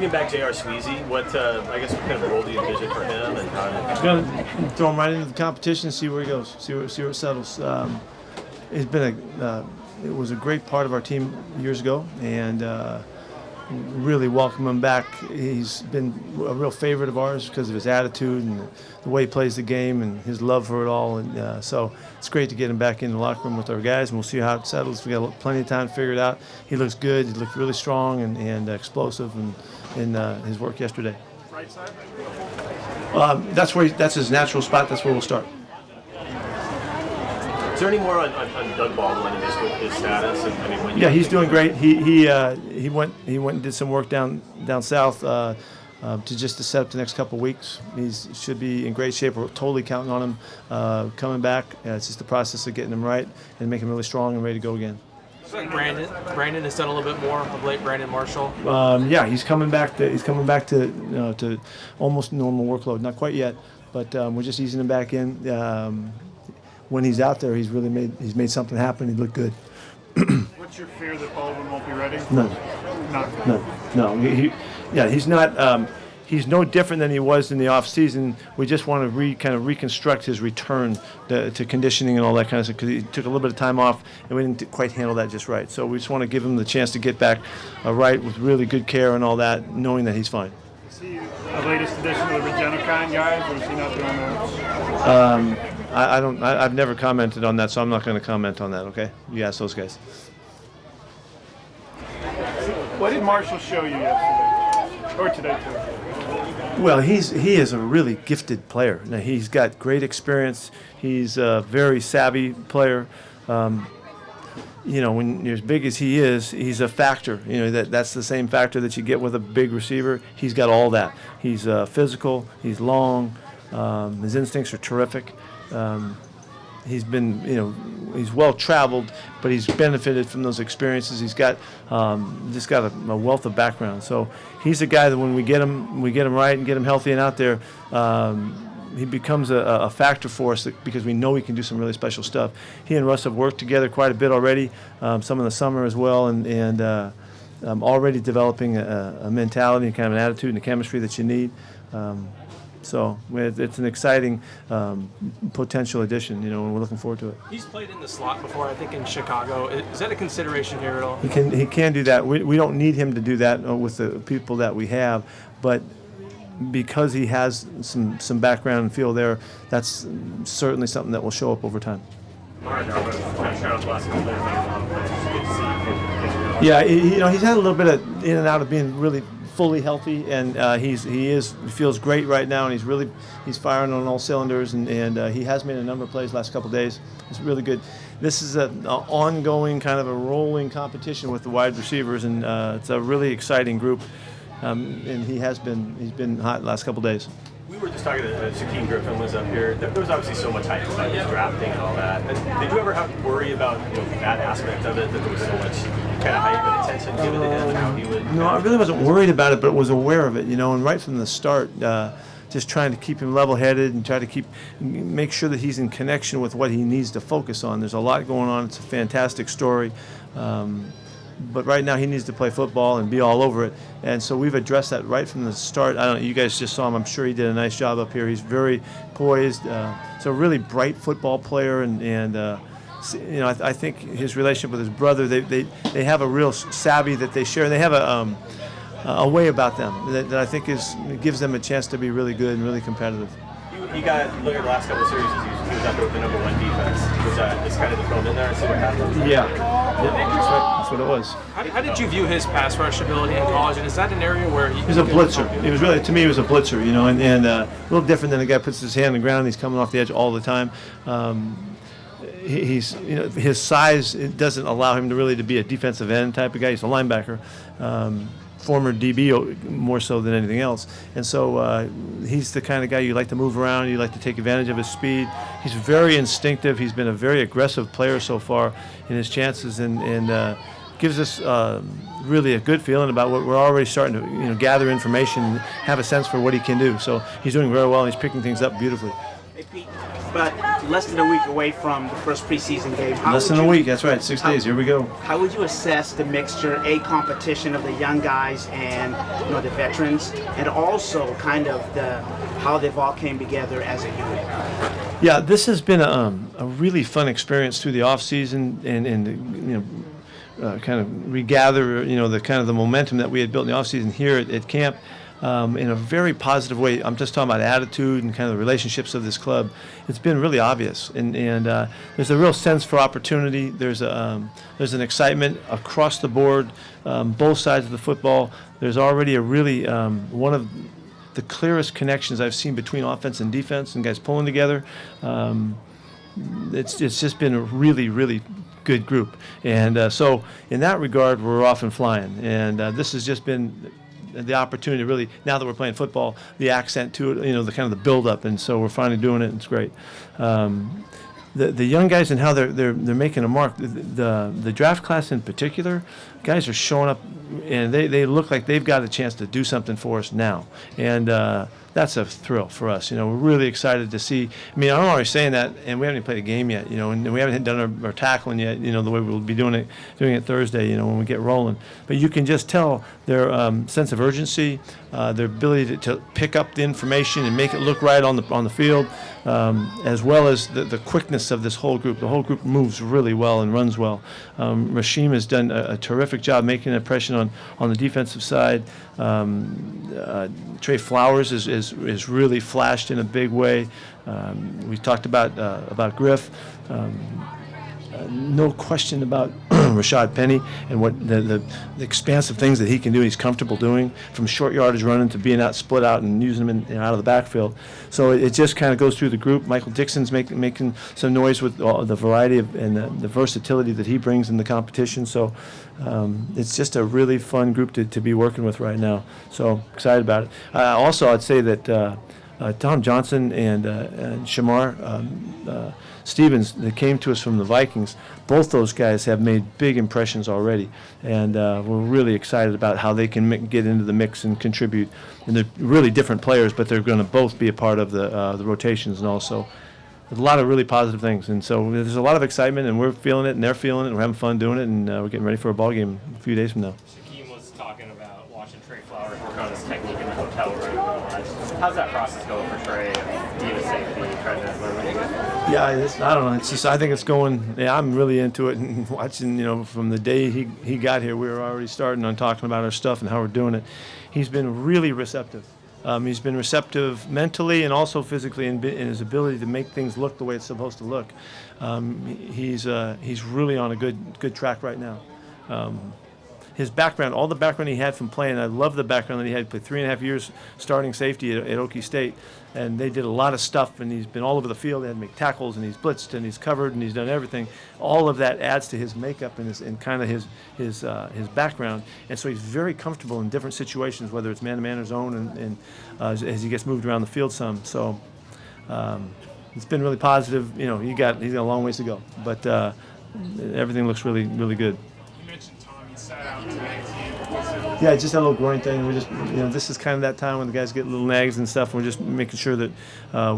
Bringing back J.R. Sweezy, what what kind of role do you envision for him, and how? He's going to throw him right into the competition and see where he goes, see where it settles. It's been it was a great part of our team years ago, and really welcome him back. He's been a real favorite of ours because of his attitude and the way he plays the game and his love for it all. And so it's great to get him back in the locker room with our guys, and we'll see how it settles. We got plenty of time to figure it out. He looks good. He looked really strong and explosive in his work yesterday. Right side? That's his natural spot. That's where we'll start. Is there any more on Doug Baldwin and just with his status? Yeah, he's doing great. He went and did some work down south to set up the next couple of weeks. He should be in great shape. We're totally counting on him coming back. It's just the process of getting him right and making him really strong and ready to go again. Brandon has done a little bit more of late. Brandon Marshall. Yeah, he's coming back to almost normal workload. Not quite yet, but we're just easing him back in. When he's out there, he's made something happen. He looked good. What's your fear that Baldwin won't be ready? No. He's not. He's no different than he was in the off season. We just want to kind of reconstruct his return to conditioning and all that kind of stuff because he took a little bit of time off and we didn't quite handle that just right. So we just want to give him the chance to get back right with really good care and all that, knowing that he's fine. Is he the latest edition of the Regenokine guys, or is he not doing that? I've never commented on that, so I'm not going to comment on that. Okay, you ask those guys. What did Marshall show you yesterday, or today too? Well, he is a really gifted player. Now, he's got great experience. He's a very savvy player. When you're as big as he is, he's a factor. That's the same factor that you get with a big receiver. He's got all that. He's physical. He's long. His instincts are terrific. He's been, he's well traveled, but he's benefited from those experiences. He's got just got a wealth of background. So he's a guy that when we get him right and get him healthy and out there, he becomes a factor for us because we know he can do some really special stuff. He and Russ have worked together quite a bit already, some in the summer as well, and already developing a mentality and kind of an attitude and a chemistry that you need. So it's an exciting potential addition, and we're looking forward to it. He's played in the slot before, I think, in Chicago. Is that a consideration here at all? He can do that. We don't need him to do that with the people that we have, but because he has some background and feel there, that's certainly something that will show up over time. Yeah, he's had a little bit of in and out of being really fully healthy, and he feels great right now, and he's firing on all cylinders, and he has made a number of plays the last couple of days. It's really good. This is an ongoing kind of a rolling competition with the wide receivers, and it's a really exciting group, and he's been hot the last couple of days. We were just talking to Shaquem Griffin was up here. There was obviously so much hype about his drafting and all that. Did you ever have to worry about that aspect of it, that there was so much kind of hype and attention given to him and how he would? No, I really wasn't worried about it, but was aware of it, and right from the start, just trying to keep him level-headed and try to make sure that he's in connection with what he needs to focus on. There's a lot going on. It's a fantastic story. But right now he needs to play football and be all over it. And so we've addressed that right from the start. I don't know, you guys just saw him. I'm sure he did a nice job up here. He's very poised. He's a really bright football player, and I think his relationship with his brother, they have a real savvy that they share. They have a way about them that I think gives them a chance to be really good and really competitive. You got look at the last couple of series. He was out there with the number one defense. Was that just kind of thrown in there and see what happens? Yeah, that's what it was. How did you view his pass rush ability in college? And is that an area where he was a blitzer? It was really, to me, he was a blitzer. And a little different than a guy who puts his hand on the ground and he's coming off the edge all the time. His size doesn't allow him to be a defensive end type of guy. He's a linebacker. Former DB more so than anything else. And so he's the kind of guy you like to move around, you like to take advantage of his speed. He's very instinctive. He's been a very aggressive player so far in his chances and gives us really a good feeling about what we're already starting to gather information and have a sense for what he can do. So he's doing very well and he's picking things up beautifully. Hey, Pete. but less than a week away from the first preseason game. Less than a week, that's right, 6 days, here we go. How would you assess the mixture, competition of the young guys and the veterans, and also kind of how they've all came together as a unit? Yeah, this has been a really fun experience through the off season, and kind of regather the momentum that we had built in the off season here at camp. In a very positive way. I'm just talking about attitude and kind of the relationships of this club. It's been really obvious, and there's a real sense for opportunity. There's an excitement across the board, both sides of the football. There's already a really one of the clearest connections I've seen between offense and defense, and guys pulling together. It's just been a really, really good group, and so in that regard, we're off and flying. And this has just been the opportunity, really, now that we're playing football, the accent to it, the kind of the build-up, and so we're finally doing it, and it's great. The young guys and how they're making a mark. The draft class in particular, guys are showing up, and they look like they've got a chance to do something for us now, and that's a thrill for us. We're really excited to see. I mean, I'm already saying that, and we haven't even played a game yet. And we haven't done our tackling yet. The way we'll be doing it Thursday. When we get rolling. But you can just tell their sense of urgency, their ability to pick up the information and make it look right on the field, as well as the quickness of this whole group. The whole group moves really well and runs well. Rashim has done a terrific job making an impression on the defensive side. Trey Flowers is really flashed in a big way. We talked about Griff. No question about Rashad Penny and what the expansive things that he can do. He's comfortable doing, from short yardage running to being out split out and using them out of the backfield. So it just kind of goes through the group. Michael Dixon's making some noise with all the variety and the versatility that he brings in the competition. So it's just a really fun group to be working with right now. So excited about it. Also, I'd say that Tom Johnson and Shamar Stevens, that came to us from the Vikings, both those guys have made big impressions already, and we're really excited about how they can get into the mix and contribute. And they're really different players, but they're going to both be a part of the rotations, and also there's a lot of really positive things. And so there's a lot of excitement, and we're feeling it, and they're feeling it, and we're having fun doing it, and we're getting ready for a ball game a few days from now. Shaquem was talking about watching Trey Flowers work on his technique in the hotel room. How's that process going for Trey? Being a safety, trying to learn what you get? Yeah, I don't know. It's just, I think it's going. Yeah, I'm really into it, and watching. From the day he got here, we were already starting on talking about our stuff and how we're doing it. He's been really receptive. He's been receptive mentally and also physically in his ability to make things look the way it's supposed to look. He's really on a good track right now. His background, all the background he had from playing, I love the background that he had. Played 3.5 years starting safety at Okie State, and they did a lot of stuff, and he's been all over the field. They had to make tackles, and he's blitzed, and he's covered, and he's done everything. All of that adds to his makeup and kind of his background, and so he's very comfortable in different situations, whether it's man-to-man or zone, and as he gets moved around the field some. So it's been really positive. He's got a long ways to go, but everything looks really, really good. Yeah, just that little groin thing. We're just, this is kind of that time when the guys get little nags and stuff. We're just making sure that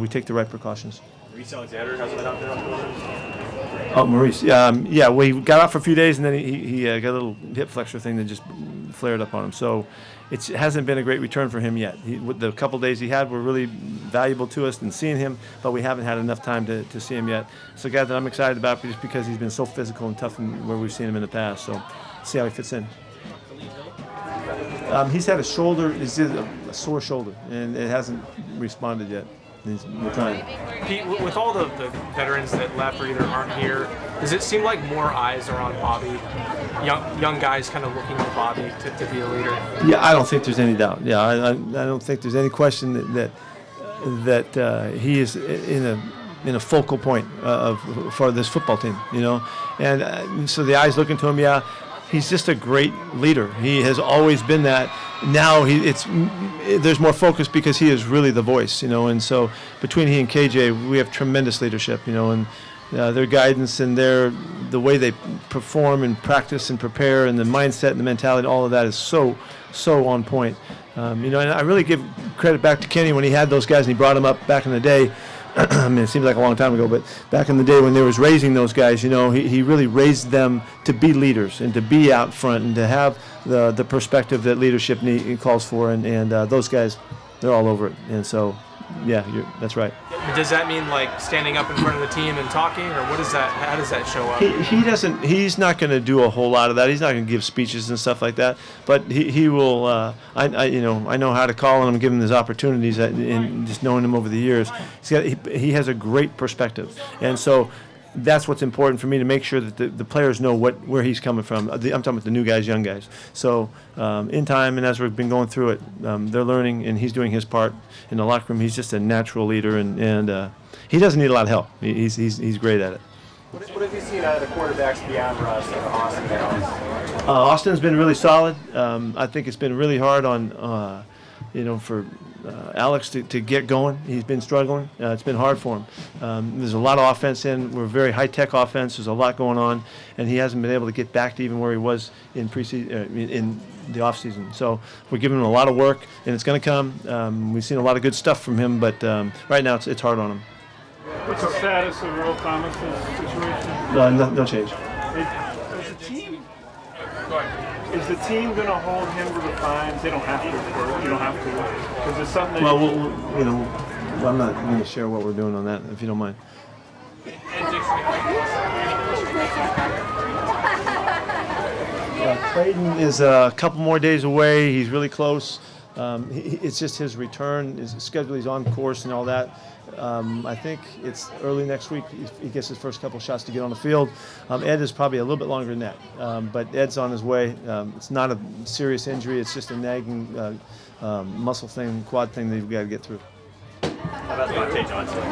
we take the right precautions. Maurice Alexander hasn't been out there. Oh, Maurice. Yeah. Well, he got out for a few days, and then he got a little hip flexor thing that just flared up on him. So it hasn't been a great return for him yet. The couple days he had were really valuable to us in seeing him, but we haven't had enough time to see him yet. So a guy that I'm excited about just because he's been so physical and tough where we've seen him in the past. So see how he fits in. He's had a sore shoulder, and it hasn't responded yet. We're trying. Pete, with all the veterans that left or either aren't here, does it seem like more eyes are on Bobby? Young guys kind of looking at Bobby to be a leader? Yeah, I don't think there's any doubt. Yeah, I don't think there's any question that he is in a focal point for this football team, and so the eyes looking to him. Yeah, he's just a great leader. He has always been that. Now there's more focus because he is really the voice, and so between he and KJ, we have tremendous leadership, and their guidance and the way they perform and practice and prepare and the mindset and the mentality, all of that is so on point. And I really give credit back to Kenny when he had those guys and he brought them up back in the day. I mean, it seems like a long time ago, but back in the day when they was raising those guys, you know, he really raised them to be leaders and to be out front and to have the perspective that leadership calls for. And those guys, they're all over it. And so, yeah, that's right. Does that mean like standing up in front of the team and talking, or what is that? How does that show up? He doesn't. He's not going to do a whole lot of that. He's not going to give speeches and stuff like that. But he will. I know how to call him and give him his opportunities. And just knowing him over the years, he has a great perspective, and so that's what's important for me to make sure that the players know where he's coming from. I'm talking about the new guys, young guys. So in time and as we've been going through it, they're learning, and he's doing his part in the locker room. He's just a natural leader, and he doesn't need a lot of help. He's great at it. What have you seen out of the quarterbacks beyond Russ, like Austin and Austin's been really solid. I think it's been really hard on, for Alex to get going. He's been struggling. It's been hard for him. There's a lot of offense in. We're a very high-tech offense. There's a lot going on, and he hasn't been able to get back to even where he was in in the offseason. So we're giving him a lot of work, and it's going to come. We've seen a lot of good stuff from him, but right now it's hard on him. What's the status of Earl Thomas' situation? No change. Is the team going to hold him to the fines? They don't have to, of course. You don't have to. Because it's something that... Well, I'm not going to share what we're doing on that, if you don't mind. Clayton is a couple more days away. He's really close. It's just his return, his schedule, he's on course and all that. I think it's early next week he gets his first couple shots to get on the field. Ed is probably a little bit longer than that, but Ed's on his way. It's not a serious injury. It's just a nagging muscle thing, quad thing that you've got to get through. How about Monte Johnson?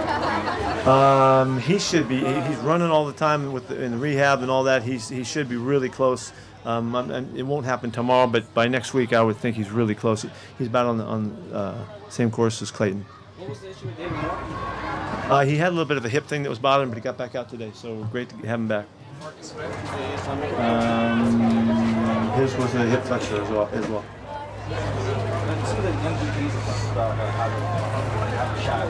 He should be. He's running all the time in the rehab and all that. He should be really close. It won't happen tomorrow, but by next week I would think he's really close. He's about on same course as Clayton. What was the issue with David Moore? He had a little bit of a hip thing that was bothering him, but he got back out today, so great to have him back. Marcus Smith? His His was a hip flexor as well. Some of the young DBs have talked about how to have a shot.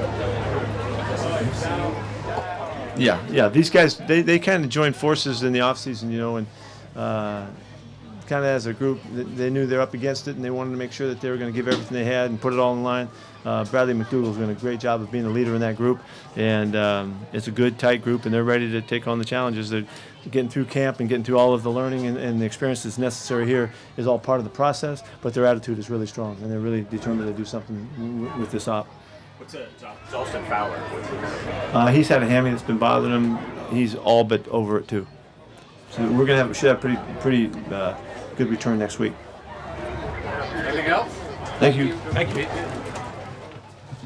Yeah. These guys, they kind of joined forces in the offseason, and kind of as a group, they knew they're up against it, and they wanted to make sure that they were going to give everything they had and put it all in line. Bradley McDougall's doing a great job of being the leader in that group, and it's a good, tight group, and they're ready to take on the challenges. They're getting through camp and getting through all of the learning and the experience that's necessary here is all part of the process, but their attitude is really strong, and they're really determined to do something with this op. What's Austin Fowler? He's had a hammy that's been bothering him. He's all but over it, too. So we're going to should have pretty good return next week. Anything else? Thank you. Thank you.